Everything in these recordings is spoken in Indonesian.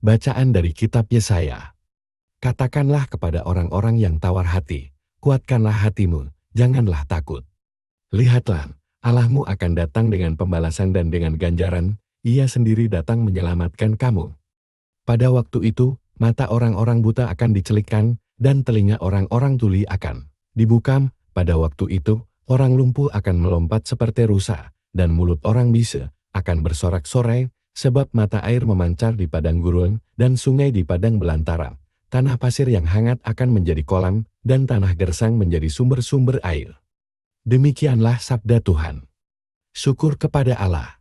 Bacaan dari kitab Yesaya. Katakanlah kepada orang-orang yang tawar hati, kuatkanlah hatimu, janganlah takut. Lihatlah, Allahmu akan datang dengan pembalasan dan dengan ganjaran, Ia sendiri datang menyelamatkan kamu. Pada waktu itu, mata orang-orang buta akan dicelikkan, dan telinga orang-orang tuli akan dibuka. Pada waktu itu, orang lumpuh akan melompat seperti rusa, dan mulut orang bisu akan bersorak-sorai, sebab mata air memancar di padang gurun, dan sungai di padang belantara. Tanah pasir yang hangat akan menjadi kolam, dan tanah gersang menjadi sumber-sumber air. Demikianlah sabda Tuhan. Syukur kepada Allah.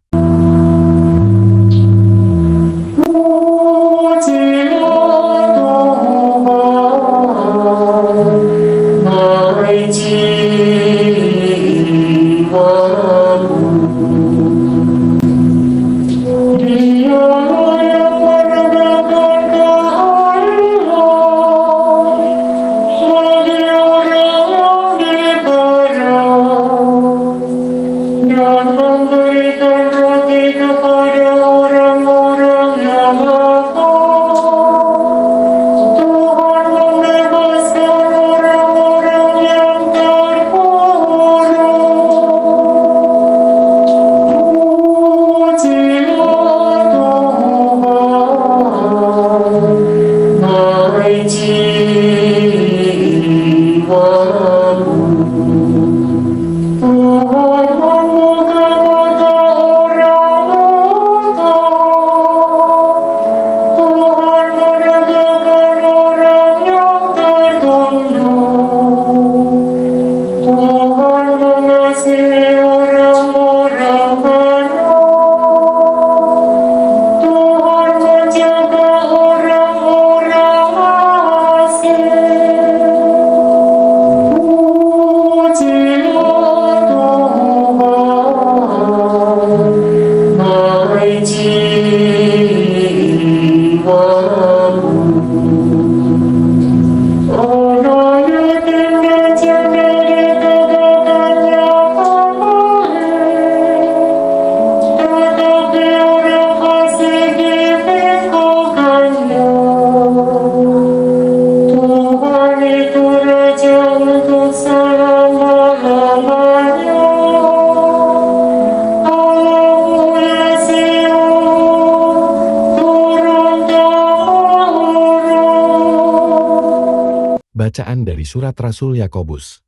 Bacaan dari Surat Rasul Yakobus.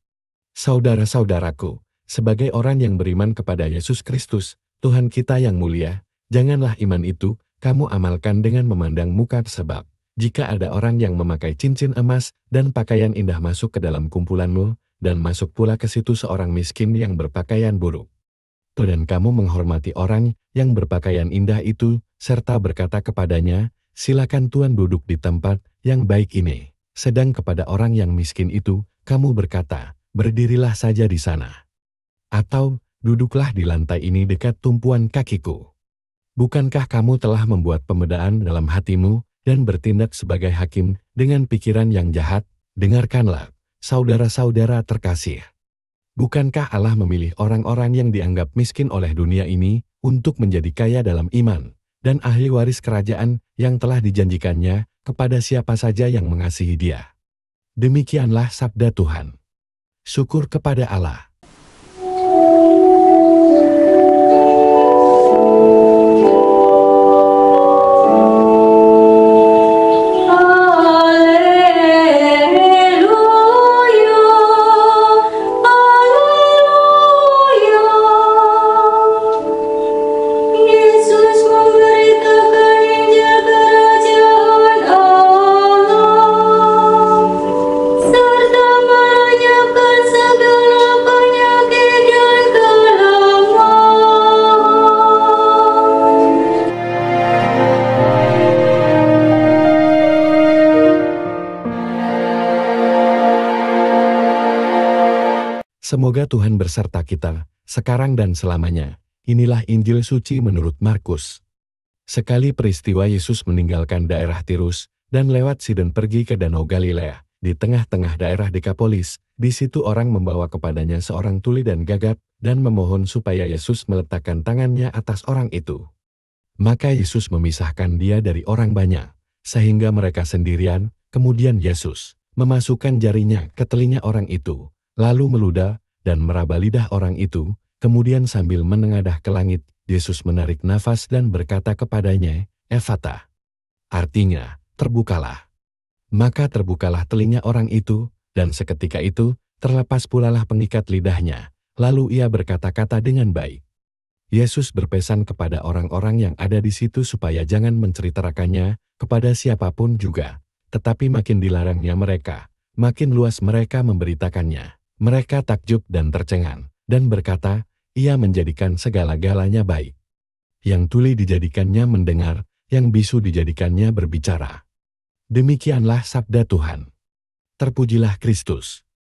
Saudara-saudaraku, sebagai orang yang beriman kepada Yesus Kristus, Tuhan kita yang mulia, janganlah iman itu kamu amalkan dengan memandang muka, sebab jika ada orang yang memakai cincin emas dan pakaian indah masuk ke dalam kumpulanmu, dan masuk pula ke situ seorang miskin yang berpakaian buruk, dan kamu menghormati orang yang berpakaian indah itu, serta berkata kepadanya, silakan Tuan duduk di tempat yang baik ini. Sedang kepada orang yang miskin itu, kamu berkata, berdirilah saja di sana. Atau, duduklah di lantai ini dekat tumpuan kakiku. Bukankah kamu telah membuat pembedaan dalam hatimu, dan bertindak sebagai hakim dengan pikiran yang jahat? Dengarkanlah, saudara-saudara terkasih. Bukankah Allah memilih orang-orang yang dianggap miskin oleh dunia ini, untuk menjadi kaya dalam iman, dan ahli waris kerajaan yang telah dijanjikannya, kepada siapa saja yang mengasihi Dia. Demikianlah sabda Tuhan. Syukur kepada Allah. Semoga Tuhan berserta kita, sekarang dan selamanya. Inilah Injil suci menurut Markus. Sekali peristiwa Yesus meninggalkan daerah Tirus, dan lewat Sidon pergi ke Danau Galilea. Di tengah-tengah daerah Dekapolis, di situ orang membawa kepadanya seorang tuli dan gagap, dan memohon supaya Yesus meletakkan tangannya atas orang itu. Maka Yesus memisahkan dia dari orang banyak, sehingga mereka sendirian. Kemudian Yesus memasukkan jarinya ke telinga orang itu, lalu meludah dan meraba lidah orang itu. Kemudian sambil menengadah ke langit, Yesus menarik nafas dan berkata kepadanya, "Efata." Artinya, terbukalah. Maka terbukalah telinga orang itu, dan seketika itu, terlepas pulalah pengikat lidahnya. Lalu ia berkata-kata dengan baik. Yesus berpesan kepada orang-orang yang ada di situ supaya jangan menceritakannya kepada siapapun juga. Tetapi makin dilarangnya mereka, makin luas mereka memberitakannya. Mereka takjub dan tercengang, dan berkata, "Ia menjadikan segala-galanya baik. Yang tuli dijadikannya mendengar, yang bisu dijadikannya berbicara." Demikianlah sabda Tuhan. Terpujilah Kristus.